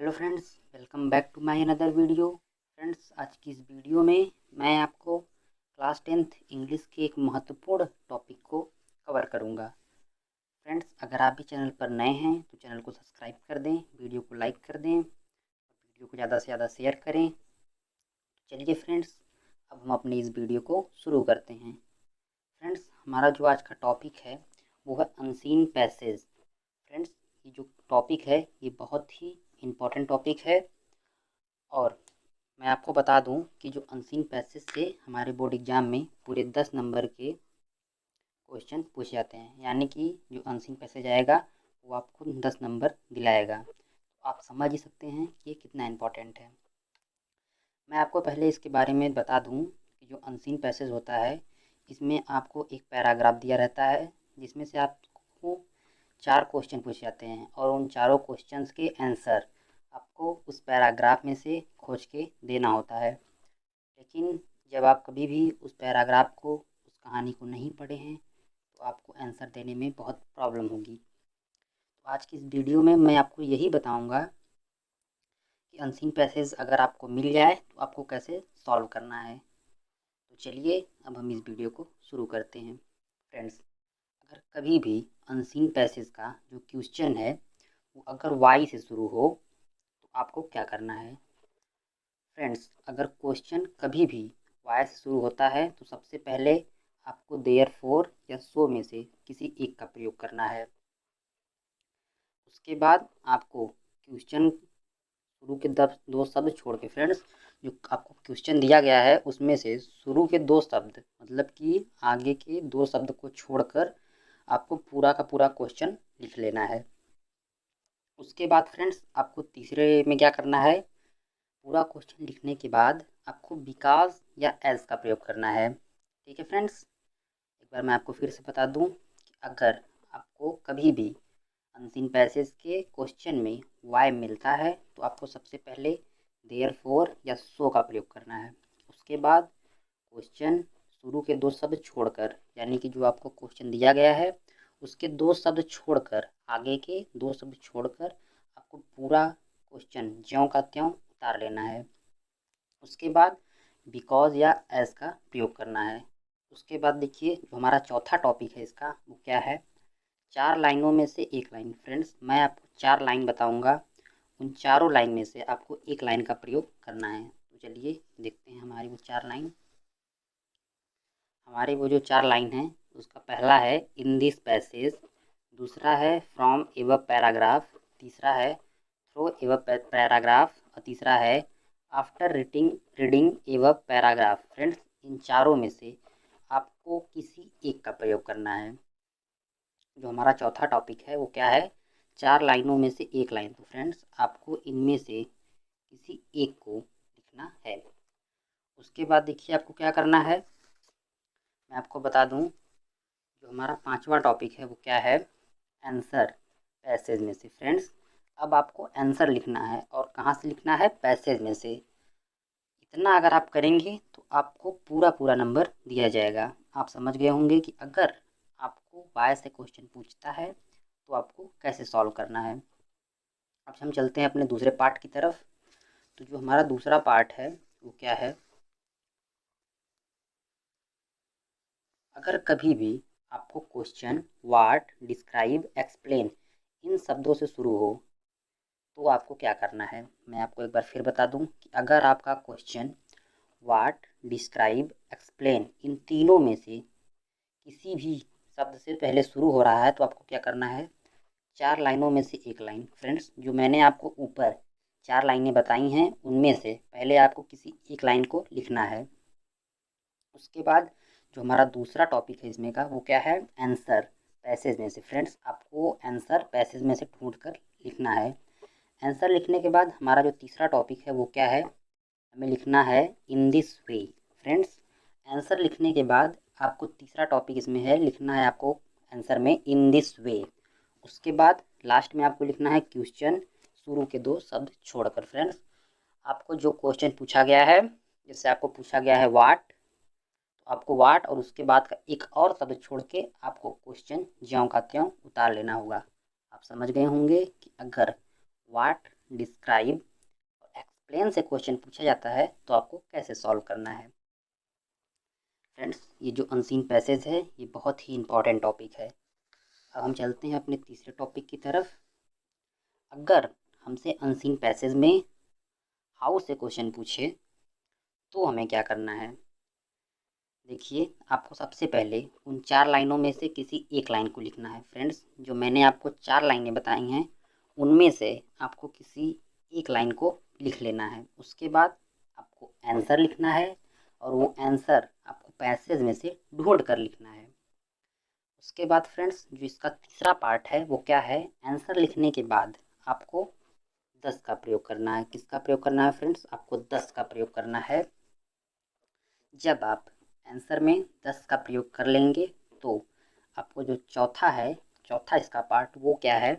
Hello friends, welcome back to my another video. Friends, आज की इस वीडियो में मैं आपको क्लास 10th इंग्लिश के एक महत्वपूर्ण टॉपिक को कवर करूंगा। फ्रेंड्स, अगर आप भी चैनल पर नए हैं तो चैनल को सब्सक्राइब कर दें, वीडियो को लाइक कर दें, वीडियो को ज़्यादा से ज़्यादा शेयर करें। चलिए फ्रेंड्स, अब हम अपनी इस वीडियो को शुरू करते हैं। फ्रेंड्स, हमारा जो आज का टॉपिक है वो है अनसीन पैसेज। फ्रेंड्स, ये जो टॉपिक है ये बहुत ही इम्पोर्टेंट टॉपिक है और मैं आपको बता दूं कि जो अनसीन पैसेज से हमारे बोर्ड एग्जाम में पूरे 10 नंबर के क्वेश्चन पूछे जाते हैं, यानी कि जो अनसीन पैसेज आएगा वो आपको 10 नंबर दिलाएगा। तो आप समझ ही सकते हैं कि ये कितना इम्पोर्टेंट है। मैं आपको पहले इसके बारे में बता दूं कि जो अनसीन पैसेज होता है इसमें आपको एक पैराग्राफ दिया रहता है जिसमें से आपको 4 क्वेश्चन पूछे जाते हैं और उन चारों क्वेश्चंस के आंसर आपको उस पैराग्राफ में से खोज के देना होता है। लेकिन जब आप कभी भी उस पैराग्राफ को, उस कहानी को नहीं पढ़े हैं तो आपको आंसर देने में बहुत प्रॉब्लम होगी। तो आज की इस वीडियो में मैं आपको यही बताऊंगा कि अनसीन पैसेज अगर आपको मिल जाए तो आपको कैसे सॉल्व करना है। तो चलिए अब हम इस वीडियो को शुरू करते हैं। फ्रेंड्स, अगर कभी भी अनसीन पैसेज का जो क्वेश्चन है वो अगर वाई से शुरू हो तो आपको क्या करना है। फ्रेंड्स, अगर क्वेश्चन कभी भी वाई से शुरू होता है तो सबसे पहले आपको देयरफॉर या सो में से किसी एक का प्रयोग करना है। उसके बाद आपको क्वेश्चन शुरू के दो शब्द छोड़ के, फ्रेंड्स, जो आपको क्वेश्चन दिया गया है उसमें से शुरू के दो शब्द मतलब कि आगे के दो शब्द को छोड़कर आपको पूरा का पूरा क्वेश्चन लिख लेना है। उसके बाद फ्रेंड्स आपको तीसरे में क्या करना है, पूरा क्वेश्चन लिखने के बाद आपको बिकॉज या एज का प्रयोग करना है। ठीक है फ्रेंड्स, एक बार मैं आपको फिर से बता दूं कि अगर आपको कभी भी अनसीन पैसेज के क्वेश्चन में वाई मिलता है तो आपको सबसे पहले देयरफॉर या सो का प्रयोग करना है। उसके बाद क्वेश्चन शुरू के दो शब्द छोड़कर, यानी कि जो आपको क्वेश्चन दिया गया है उसके दो शब्द छोड़कर, आगे के दो शब्द छोड़कर आपको पूरा क्वेश्चन ज्यों का त्यों उतार लेना है। उसके बाद बिकॉज या एज का प्रयोग करना है। उसके बाद देखिए जो हमारा चौथा टॉपिक है इसका वो क्या है, 4 लाइनों में से एक लाइन। फ्रेंड्स, मैं आपको 4 लाइन बताऊंगा, उन चारों लाइन में से आपको एक लाइन का प्रयोग करना है। तो चलिए देखते हैं हमारी वो 4 लाइन। हमारी वो जो 4 लाइन है उसका पहला है इन दिस पैसेज, दूसरा है फ्रॉम एव पैराग्राफ, तीसरा है थ्रू एव पैराग्राफ और तीसरा है आफ्टर रीडिंग रीडिंग एव पैराग्राफ। फ्रेंड्स, इन चारों में से आपको किसी एक का प्रयोग करना है। जो हमारा चौथा टॉपिक है वो क्या है, 4 लाइनों में से एक लाइन। तो फ्रेंड्स आपको इनमें से किसी एक को लिखना है। उसके बाद देखिए आपको क्या करना है, मैं आपको बता दूं जो हमारा पांचवा टॉपिक है वो क्या है, आंसर पैसेज में से। फ्रेंड्स, अब आपको आंसर लिखना है और कहाँ से लिखना है, पैसेज में से। इतना अगर आप करेंगे तो आपको पूरा पूरा नंबर दिया जाएगा। आप समझ गए होंगे कि अगर आपको वाई से क्वेश्चन पूछता है तो आपको कैसे सॉल्व करना है। अब हम चलते हैं अपने दूसरे पार्ट की तरफ। तो जो हमारा दूसरा पार्ट है वो क्या है, अगर कभी भी आपको question what, describe, explain in शब्दों से शुरू हो तो आपको क्या करना है। मैं आपको एक बार फिर बता दूं कि अगर आपका question what, describe, explain in तीनों में से किसी भी शब्द से पहले शुरू हो रहा है तो आपको क्या करना है, 4 लाइनों में से एक लाइन। फ्रेंड्स, जो मैंने आपको ऊपर 4 लाइनें बताई हैं उनमें से पहले आपको किसी एक लाइन को लिखना है। उसके बाद जो हमारा दूसरा टॉपिक है इसमें का वो क्या है, आंसर पैसेज में से। फ्रेंड्स, आपको आंसर पैसेज में से ढूंढ कर लिखना है। आंसर लिखने के बाद हमारा जो तीसरा टॉपिक है वो क्या है, हमें लिखना है in this way. Friends, answer लिखने के बाद आपको तीसरा टॉपिक इसमें है, लिखना है आपको आंसर में इन दिस वे। उसके बाद लास्ट में आपको लिखना है क्वेश्चन शुरू के दो शब्द छोड़कर। फ्रेंड्स, आपको जो क्वेश्चन पूछा गया है, जैसे आपको पूछा गया है वाट, तो आपको वाट और उसके बाद का एक और शब्द छोड़ के आपको क्वेश्चन ज्यों का त्यों उतार लेना होगा। आप समझ गए होंगे कि अगर वाट, डिस्क्राइब और एक्सप्लेन से क्वेश्चन पूछा जाता है तो आपको कैसे सॉल्व करना है। फ्रेंड्स, ये जो अनसीन पैसेज है ये बहुत ही इम्पॉर्टेंट टॉपिक है। अब हम चलते हैं अपने तीसरे टॉपिक की तरफ। अगर हमसे अनसीन पैसेज में हाउ से क्वेश्चन पूछे तो हमें क्या करना है। देखिए, आपको सबसे पहले उन 4 लाइनों में से किसी एक लाइन को लिखना है। फ्रेंड्स, जो मैंने आपको 4 लाइनें बताई हैं उनमें से आपको किसी एक लाइन को लिख लेना है। उसके बाद आपको आंसर लिखना है और वो आंसर आपको पैसेज में से ढूंढ कर लिखना है। उसके बाद फ्रेंड्स, जो इसका तीसरा पार्ट है वो क्या है, आंसर लिखने के बाद आपको 10 का प्रयोग करना है। किसका प्रयोग करना है फ्रेंड्स, आपको 10 का प्रयोग करना है। जब आप आंसर में 10 का प्रयोग कर लेंगे तो आपको जो चौथा इसका पार्ट वो क्या है,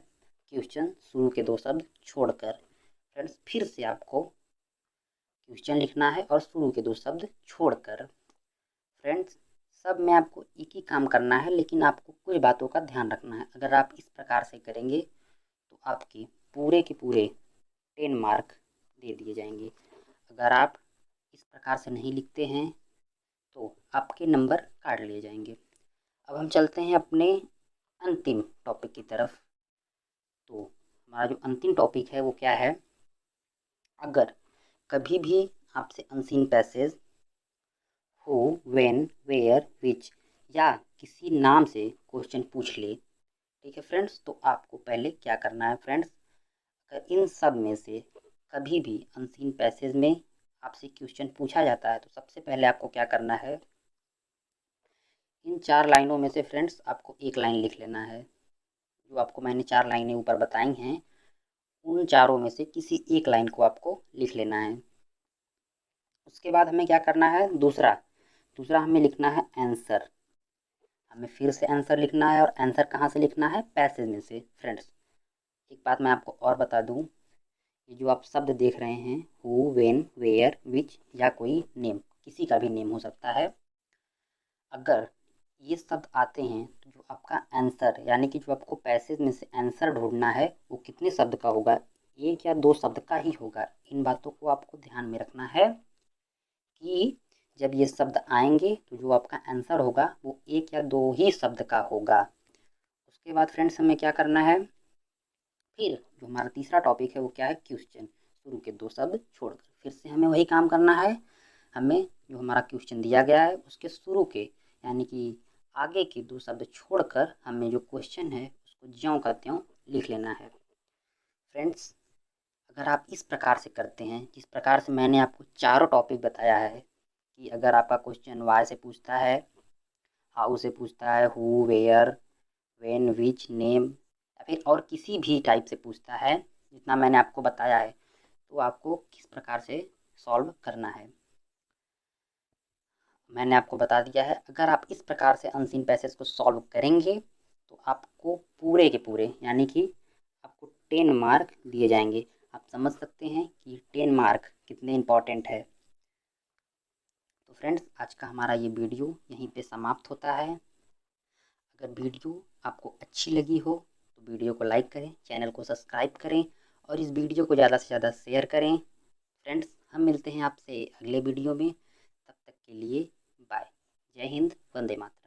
क्वेश्चन शुरू के 2 शब्द छोड़कर। फ्रेंड्स, फिर से आपको क्वेश्चन लिखना है और शुरू के 2 शब्द छोड़कर। फ्रेंड्स, सब में आपको एक ही काम करना है, लेकिन आपको कुछ बातों का ध्यान रखना है। अगर आप इस प्रकार से करेंगे तो आपके पूरे के पूरे 10 मार्क दे दिए जाएंगे। अगर आप इस प्रकार से नहीं लिखते हैं तो आपके नंबर काट लिए जाएंगे। अब हम चलते हैं अपने अंतिम टॉपिक की तरफ। तो हमारा जो अंतिम टॉपिक है वो क्या है, अगर कभी भी आपसे unseen passage who, when, where, which या किसी नाम से क्वेश्चन पूछ ले, ठीक है फ्रेंड्स, तो आपको पहले क्या करना है फ्रेंड्स, अगर इन सब में से कभी भी अनसीन पैसेज में आपसे क्वेश्चन पूछा जाता है तो सबसे पहले आपको क्या करना है, इन 4 लाइनों में से फ्रेंड्स आपको एक लाइन लिख लेना है। जो आपको मैंने 4 लाइनें ऊपर बताई हैं उन चारों में से किसी एक लाइन को आपको लिख लेना है। उसके बाद हमें क्या करना है, दूसरा हमें लिखना है आंसर। हमें फिर से आंसर लिखना है और आंसर कहाँ से लिखना है, पैसेज में से। फ्रेंड्स, एक बात मैं आपको और बता दूं, ये जो आप शब्द देख रहे हैं हु, व्हेन, वेयर, विच या कोई नेम, किसी का भी नेम हो सकता है, अगर ये शब्द आते हैं तो जो आपका आंसर यानी कि जो आपको पैसेज में से आंसर ढूंढना है वो कितने शब्द का होगा, 1 या 2 शब्द का ही होगा। इन बातों को आपको ध्यान में रखना है कि जब ये शब्द आएंगे तो जो आपका आंसर होगा वो 1 या 2 ही शब्द का होगा। उसके बाद फ्रेंड्स हमें क्या करना है, फिर जो हमारा तीसरा टॉपिक है वो क्या है, क्वेश्चन शुरू के 2 शब्द छोड़कर। फिर से हमें वही काम करना है, हमें जो हमारा क्वेश्चन दिया गया है उसके शुरू के यानी कि आगे के 2 शब्द छोड़कर हमें जो क्वेश्चन है उसको ज्यों का त्यों लिख लेना है। फ्रेंड्स, अगर आप इस प्रकार से करते हैं, जिस प्रकार से मैंने आपको चारों टॉपिक बताया है, कि अगर आपका क्वेश्चन वाई से पूछता है, हाउ से पूछता है, who, where, when, which, name या फिर और किसी भी टाइप से पूछता है, जितना मैंने आपको बताया है, तो आपको किस प्रकार से सॉल्व करना है मैंने आपको बता दिया है। अगर आप इस प्रकार से अनसीन पैसेज को सॉल्व करेंगे तो आपको पूरे के पूरे यानी कि आपको 10 मार्क दिए जाएंगे। आप समझ सकते हैं कि 10 मार्क कितने इम्पॉर्टेंट है। तो फ्रेंड्स, आज का हमारा ये वीडियो यहीं पे समाप्त होता है। अगर वीडियो आपको अच्छी लगी हो तो वीडियो को लाइक करें, चैनल को सब्सक्राइब करें और इस वीडियो को ज़्यादा से ज़्यादा शेयर करें। फ्रेंड्स, हम मिलते हैं आपसे अगले वीडियो में, तब तक के लिए बाय। जय हिंद, वंदे मातरम।